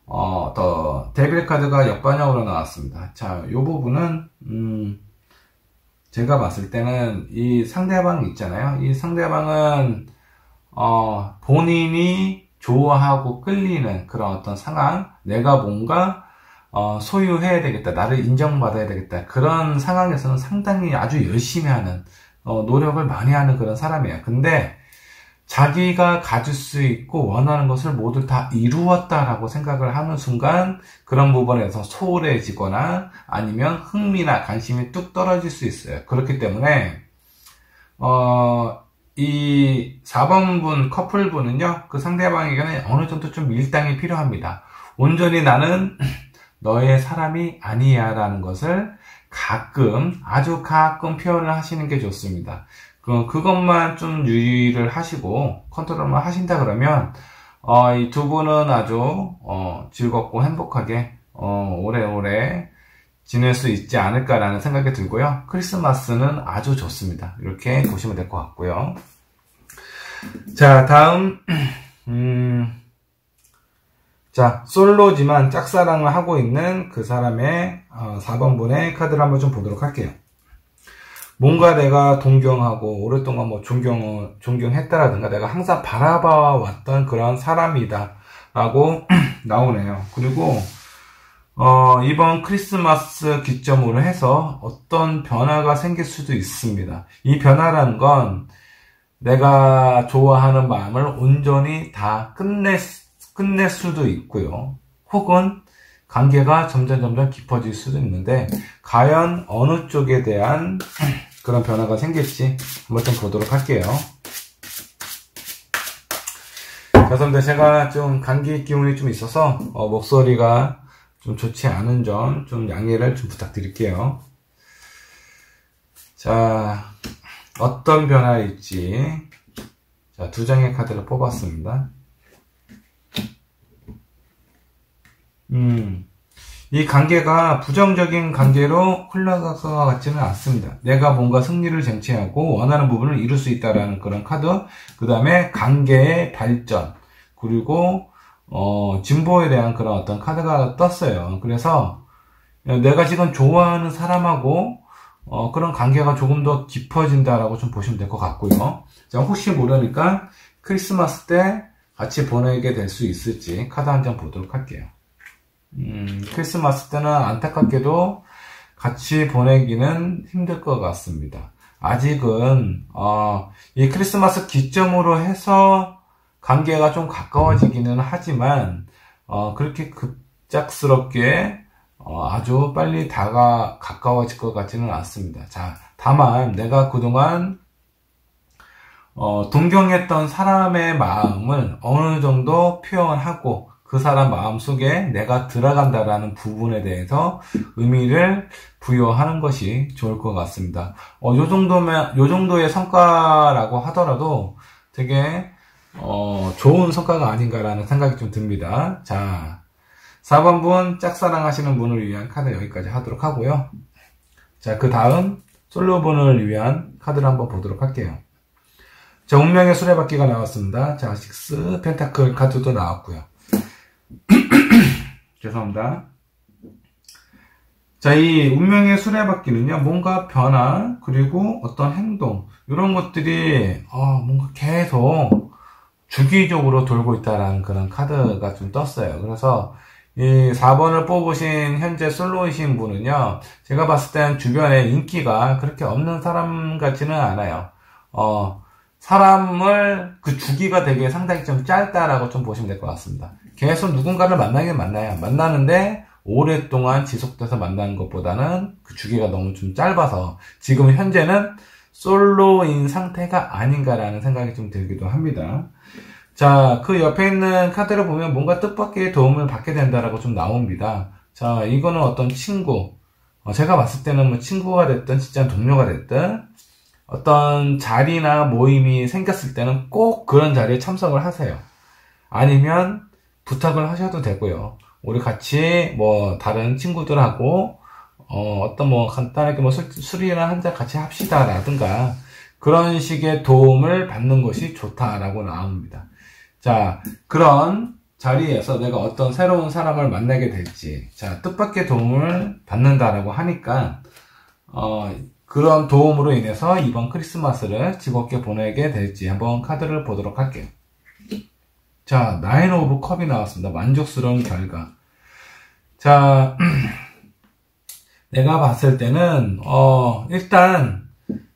더 데빌 카드가 역반영으로 나왔습니다. 자, 이 부분은 제가 봤을 때는 이 상대방 있잖아요. 이 상대방은 본인이 좋아하고 끌리는 그런 어떤 상황, 내가 뭔가 소유해야 되겠다, 나를 인정받아야 되겠다, 그런 상황에서는 상당히 아주 열심히 하는, 노력을 많이 하는 그런 사람이에요. 근데 자기가 가질 수 있고 원하는 것을 모두 다 이루었다라고 생각을 하는 순간, 그런 부분에서 소홀해지거나 아니면 흥미나 관심이 뚝 떨어질 수 있어요. 그렇기 때문에 이 4번 분 커플 분은요, 그 상대방에게는 어느 정도 좀 밀당이 필요합니다. 온전히 나는 너의 사람이 아니야 라는 것을 가끔, 아주 가끔 표현을 하시는 게 좋습니다. 그것만 좀 유의를 하시고 컨트롤만 하신다 그러면 이 두 분은 아주 즐겁고 행복하게 오래오래 지낼 수 있지 않을까라는 생각이 들고요. 크리스마스는 아주 좋습니다. 이렇게 보시면 될 것 같고요. 자, 다음 자, 솔로지만 짝사랑을 하고 있는 그 사람의 4번 분의 카드를 한번 좀 보도록 할게요. 뭔가 내가 동경하고 오랫동안 존경했다라든가 내가 항상 바라봐 왔던 그런 사람이다 라고 나오네요. 그리고 이번 크리스마스 기점으로 해서 어떤 변화가 생길 수도 있습니다. 이 변화라는 건 내가 좋아하는 마음을 온전히 다 끝낼 수도 있고요. 혹은 관계가 점점 깊어질 수도 있는데, 과연 어느 쪽에 대한 그런 변화가 생길지 한번 좀 보도록 할게요. 여러분들, 제가 좀 감기 기운이 좀 있어서 목소리가 좀 좋지 않은 점 좀 양해를 좀 부탁드릴게요. 자, 어떤 변화일지, 자, 두 장의 카드를 뽑았습니다. 이 관계가 부정적인 관계로 흘러갈 것 같지는 않습니다. 내가 뭔가 승리를 쟁취하고 원하는 부분을 이룰 수 있다라는 그런 카드, 그 다음에 관계의 발전, 그리고 진보에 대한 그런 어떤 카드가 떴어요. 그래서 내가 지금 좋아하는 사람하고 그런 관계가 조금 더 깊어진다라고 좀 보시면 될 것 같고요. 자, 혹시 모르니까 크리스마스 때 같이 보내게 될 수 있을지 카드 한 장 보도록 할게요. 크리스마스 때는 안타깝게도 같이 보내기는 힘들 것 같습니다. 아직은 이 크리스마스 기점으로 해서 관계가 좀 가까워지기는 하지만 그렇게 급작스럽게 아주 빨리 가까워질 것 같지는 않습니다. 자, 다만 내가 그동안 동경했던 사람의 마음을 어느 정도 표현하고 그 사람 마음속에 내가 들어간다라는 부분에 대해서 의미를 부여하는 것이 좋을 것 같습니다. 요 정도의 성과라고 하더라도 되게 좋은 성과가 아닌가라는 생각이 좀 듭니다. 자, 4번 분 짝사랑 하시는 분을 위한 카드 여기까지 하도록 하고요. 자, 그 다음 솔로 분을 위한 카드를 한번 보도록 할게요. 자, 운명의 수레바퀴가 나왔습니다. 자, 6 펜타클 카드도 나왔고요. 죄송합니다. 자, 이 운명의 수레바퀴는요, 뭔가 변화, 그리고 어떤 행동, 이런 것들이, 뭔가 계속 주기적으로 돌고 있다라는 그런 카드가 좀 떴어요. 그래서, 이 4번을 뽑으신 현재 솔로이신 분은요, 제가 봤을 땐 주변에 인기가 그렇게 없는 사람 같지는 않아요. 사람을 그 주기가 되게 상당히 좀 짧다라고 좀 보시면 될 것 같습니다. 계속 누군가를 만나긴 만나요. 만나는데, 오랫동안 지속돼서 만나는 것보다는 그 주기가 너무 좀 짧아서 지금 현재는 솔로인 상태가 아닌가라는 생각이 좀 들기도 합니다. 자, 그 옆에 있는 카드를 보면 뭔가 뜻밖의 도움을 받게 된다라고 좀 나옵니다. 자, 이거는 어떤 친구, 제가 봤을 때는 뭐 친구가 됐든 진짜 동료가 됐든 어떤 자리나 모임이 생겼을 때는 꼭 그런 자리에 참석을 하세요. 아니면 부탁을 하셔도 되고요. 우리 같이 뭐 다른 친구들하고 어떤 뭐 간단하게 뭐 술이나 한잔 같이 합시다라든가 그런 식의 도움을 받는 것이 좋다라고 나옵니다. 자, 그런 자리에서 내가 어떤 새로운 사람을 만나게 될지, 자, 뜻밖의 도움을 받는다라고 하니까 그런 도움으로 인해서 이번 크리스마스를 즐겁게 보내게 될지 한번 카드를 보도록 할게요. 자, 9 오브 컵이 나왔습니다. 만족스러운 결과. 자, 내가 봤을 때는, 일단,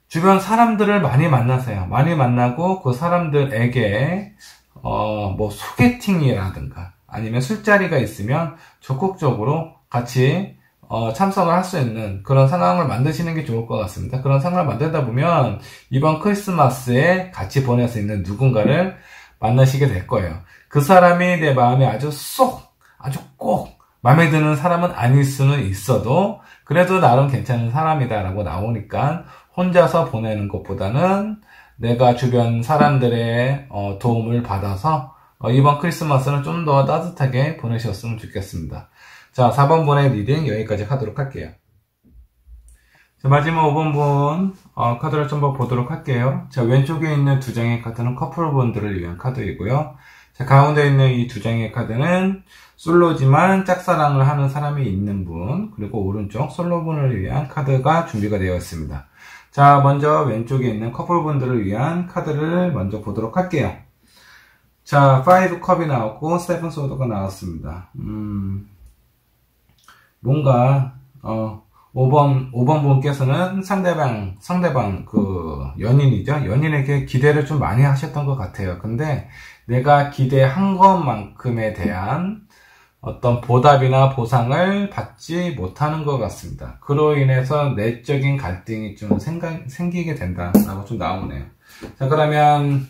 주변 사람들을 많이 만나세요. 많이 만나고, 그 사람들에게, 뭐, 소개팅이라든가, 아니면 술자리가 있으면 적극적으로 같이, 참석을 할 수 있는 그런 상황을 만드시는 게 좋을 것 같습니다. 그런 상황을 만들다 보면, 이번 크리스마스에 같이 보낼 수 있는 누군가를 만나시게 될 거예요. 그 사람이 내 마음에 아주 꼭 마음에 드는 사람은 아닐 수는 있어도 그래도 나름 괜찮은 사람이다라고 나오니까 혼자서 보내는 것보다는 내가 주변 사람들의 도움을 받아서 이번 크리스마스는 좀 더 따뜻하게 보내셨으면 좋겠습니다. 자, 4번 분의 리딩 여기까지 하도록 할게요. 자, 마지막 5번 분 카드를 좀 더 보도록 할게요. 자, 왼쪽에 있는 두 장의 카드는 커플분들을 위한 카드이고요. 자, 가운데 있는 이 두 장의 카드는 솔로지만 짝사랑을 하는 사람이 있는 분, 그리고 오른쪽 솔로분을 위한 카드가 준비가 되어 있습니다. 자, 먼저 왼쪽에 있는 커플분들을 위한 카드를 먼저 보도록 할게요. 자, 5 컵이 나왔고 7 소드가 나왔습니다. 뭔가 5번 분께서는 상대방, 연인이죠. 연인에게 기대를 좀 많이 하셨던 것 같아요. 근데 내가 기대한 것만큼에 대한 어떤 보답이나 보상을 받지 못하는 것 같습니다. 그로 인해서 내적인 갈등이 좀 생기게 된다라고 좀 나오네요. 자, 그러면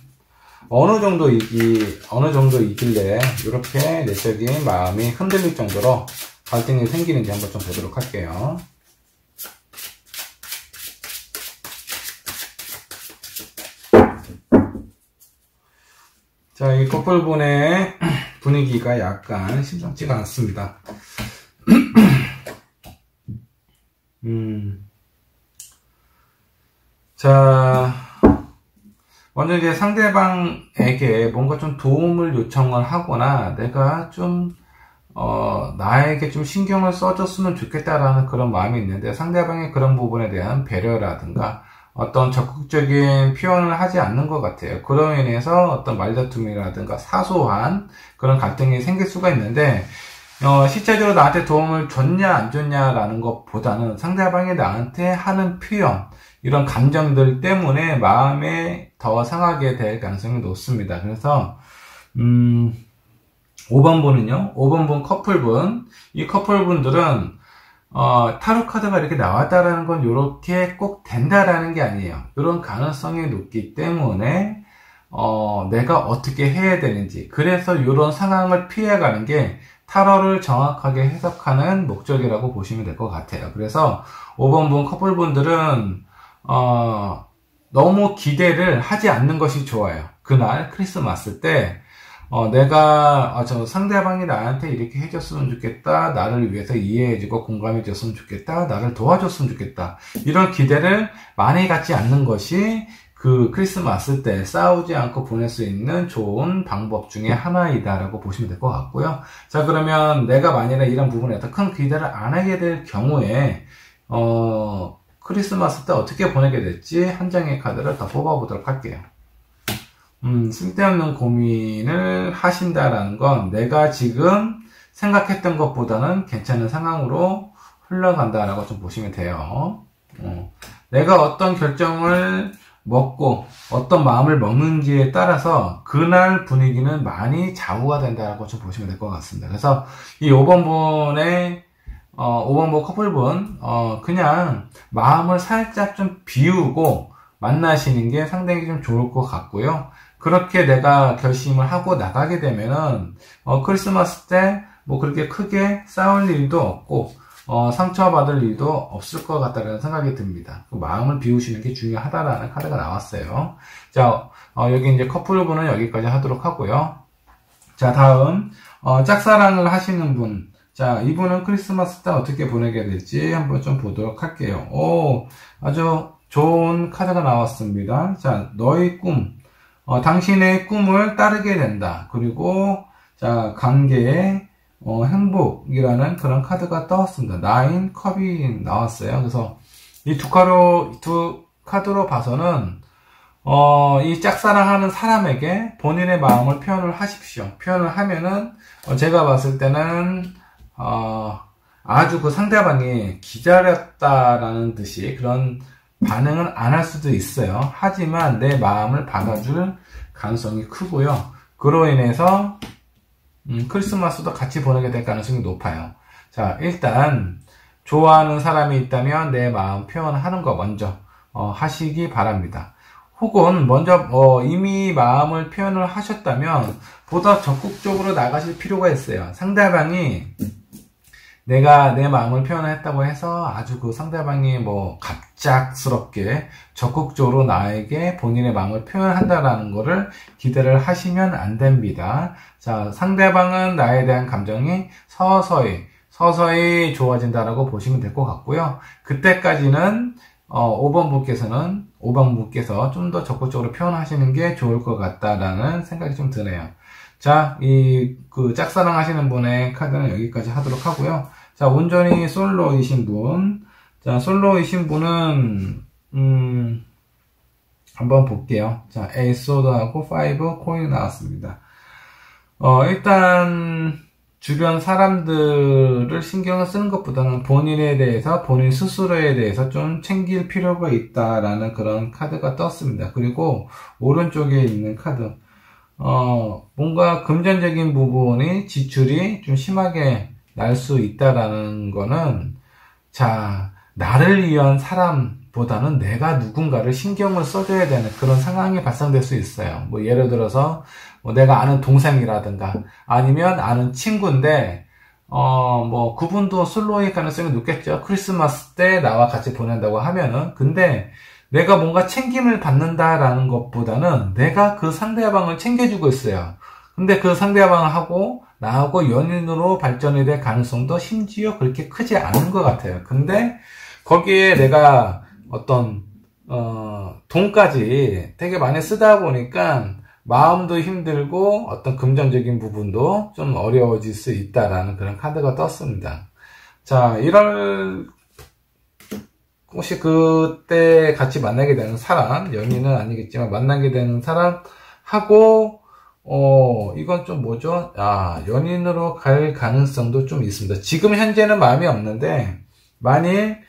어느 정도 이길래 이렇게 내적인 마음이 흔들릴 정도로 갈등이 생기는지 한번 좀 보도록 할게요. 자, 이 커플분의 분위기가 약간 심상치가 않습니다. 자, 먼저 이제 상대방에게 뭔가 좀 도움을 요청을 하거나 내가 좀 나에게 좀 신경을 써줬으면 좋겠다라는 그런 마음이 있는데 상대방의 그런 부분에 대한 배려라든가 어떤 적극적인 표현을 하지 않는 것 같아요. 그로 인해서 어떤 말다툼이라든가 사소한 그런 갈등이 생길 수가 있는데 실제적으로 나한테 도움을 줬냐 안 줬냐라는 것보다는 상대방이 나한테 하는 표현, 이런 감정들 때문에 마음에 더 상하게 될 가능성이 높습니다. 그래서 5번 분은요, 5번 분 커플분, 이 커플분들은 타로 카드가 이렇게 나왔다라는 건 이렇게 꼭 된다라는 게 아니에요. 이런 가능성이 높기 때문에 내가 어떻게 해야 되는지, 그래서 이런 상황을 피해가는 게 타로를 정확하게 해석하는 목적이라고 보시면 될 것 같아요. 그래서 5번 분 커플분들은 너무 기대를 하지 않는 것이 좋아요. 그날 크리스마스 때 내가 저 상대방이 나한테 이렇게 해줬으면 좋겠다, 나를 위해서 이해해주고 공감해줬으면 좋겠다, 나를 도와줬으면 좋겠다, 이런 기대를 많이 갖지 않는 것이 그 크리스마스 때 싸우지 않고 보낼 수 있는 좋은 방법 중에 하나이다라고 보시면 될 것 같고요. 자, 그러면 내가 만약에 이런 부분에 큰 기대를 안 하게 될 경우에 크리스마스 때 어떻게 보내게 될지 한 장의 카드를 더 뽑아보도록 할게요. 쓸데없는 고민을 하신다라는 건 내가 지금 생각했던 것보다는 괜찮은 상황으로 흘러간다라고 좀 보시면 돼요. 내가 어떤 결정을 먹고 어떤 마음을 먹는지에 따라서 그날 분위기는 많이 좌우가 된다라고 좀 보시면 될 것 같습니다. 그래서 이 5번분의 5번분 커플분 그냥 마음을 살짝 좀 비우고 만나시는 게 상당히 좀 좋을 것 같고요. 그렇게 내가 결심을 하고 나가게 되면은 크리스마스 때 뭐 그렇게 크게 싸울 일도 없고 상처받을 일도 없을 것 같다는 생각이 듭니다. 그 마음을 비우시는 게 중요하다라는 카드가 나왔어요. 자, 여기 이제 커플분은 여기까지 하도록 하고요. 자, 다음 짝사랑을 하시는 분. 자, 이분은 크리스마스 때 어떻게 보내게 될지 한번 좀 보도록 할게요. 아주 좋은 카드가 나왔습니다. 자, 너의 꿈. 당신의 꿈을 따르게 된다. 그리고 자, 관계의 행복이라는 그런 카드가 떴습니다. 9 컵이 나왔어요. 그래서 이 두 카드로 봐서는 이 짝사랑하는 사람에게 본인의 마음을 표현을 하십시오. 표현을 하면은 제가 봤을 때는 아주 그 상대방이 기다렸다라는 듯이 그런 반응은 안 할 수도 있어요. 하지만 내 마음을 받아줄 가능성이 크고요. 그로 인해서 크리스마스도 같이 보내게 될 가능성이 높아요. 자, 일단 좋아하는 사람이 있다면 내 마음 표현하는 거 먼저 하시기 바랍니다. 혹은 먼저 이미 마음을 표현을 하셨다면 보다 적극적으로 나가실 필요가 있어요. 상대방이 내가 내 마음을 표현했다고 해서 아주 그 상대방이 뭐 갑작스럽게 적극적으로 나에게 본인의 마음을 표현한다라는 거를 기대를 하시면 안 됩니다. 자, 상대방은 나에 대한 감정이 서서히 좋아진다라고 보시면 될 것 같고요. 그때까지는 5번분께서 좀 더 적극적으로 표현하시는 게 좋을 것 같다라는 생각이 좀 드네요. 자, 그 짝사랑 하시는 분의 카드는 여기까지 하도록 하고요. 자, 온전히 솔로이신 분. 자, 솔로이신 분은, 한번 볼게요. 자, 에이소드하고 5 코인 나왔습니다. 일단, 주변 사람들을 신경을 쓰는 것보다는 본인에 대해서, 본인 스스로에 대해서 좀 챙길 필요가 있다라는 그런 카드가 떴습니다. 그리고 오른쪽에 있는 카드. 뭔가 금전적인 부분이 지출이 좀 심하게 날 수 있다라는 거는, 자, 나를 위한 사람보다는 내가 누군가를 신경을 써줘야 되는 그런 상황이 발생될 수 있어요. 뭐, 예를 들어서, 내가 아는 동생이라든가, 아니면 아는 친구인데, 뭐, 그분도 솔로일 가능성이 높겠죠. 크리스마스 때 나와 같이 보낸다고 하면은. 근데, 내가 뭔가 챙김을 받는다라는 것보다는 내가 그 상대방을 챙겨주고 있어요. 근데 그 상대방하고 나하고 연인으로 발전이 될 가능성도 심지어 그렇게 크지 않은 것 같아요. 근데 거기에 내가 어떤 돈까지 되게 많이 쓰다 보니까 마음도 힘들고 어떤 금전적인 부분도 좀 어려워질 수 있다라는 그런 카드가 떴습니다. 자, 혹시 그때 같이 만나게 되는 사람, 연인은 아니겠지만 만나게 되는 사람하고 이건 좀 뭐죠? 연인으로 갈 가능성도 좀 있습니다. 지금 현재는 마음이 없는데 만일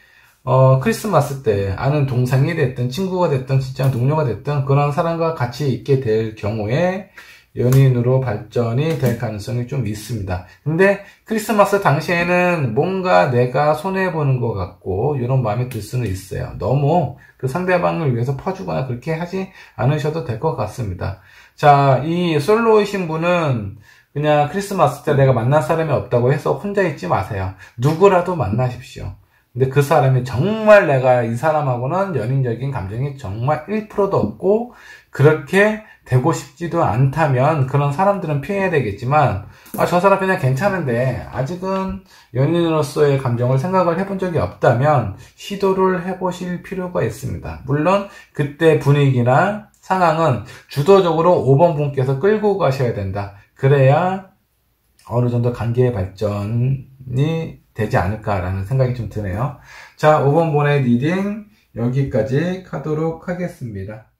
크리스마스 때 아는 동생이 됐든 친구가 됐든 직장 동료가 됐든 그런 사람과 같이 있게 될 경우에 연인으로 발전이 될 가능성이 좀 있습니다. 근데 크리스마스 당시에는 뭔가 내가 손해보는 것 같고 이런 마음이 들 수는 있어요. 너무 그 상대방을 위해서 퍼주거나 그렇게 하지 않으셔도 될 것 같습니다. 자, 이 솔로이신 분은 그냥 크리스마스 때 내가 만날 사람이 없다고 해서 혼자 있지 마세요. 누구라도 만나십시오. 근데 그 사람이 정말 내가 이 사람하고는 연인적인 감정이 정말 1%도 없고 그렇게 되고 싶지도 않다면 그런 사람들은 피해야 되겠지만 저 사람 그냥 괜찮은데 아직은 연인으로서의 감정을 생각을 해본 적이 없다면 시도를 해보실 필요가 있습니다. 물론 그때 분위기나 상황은 주도적으로 5번 분께서 끌고 가셔야 된다. 그래야 어느 정도 관계의 발전이 되지 않을까라는 생각이 좀 드네요. 자, 5번 분의 리딩 여기까지 하도록 하겠습니다.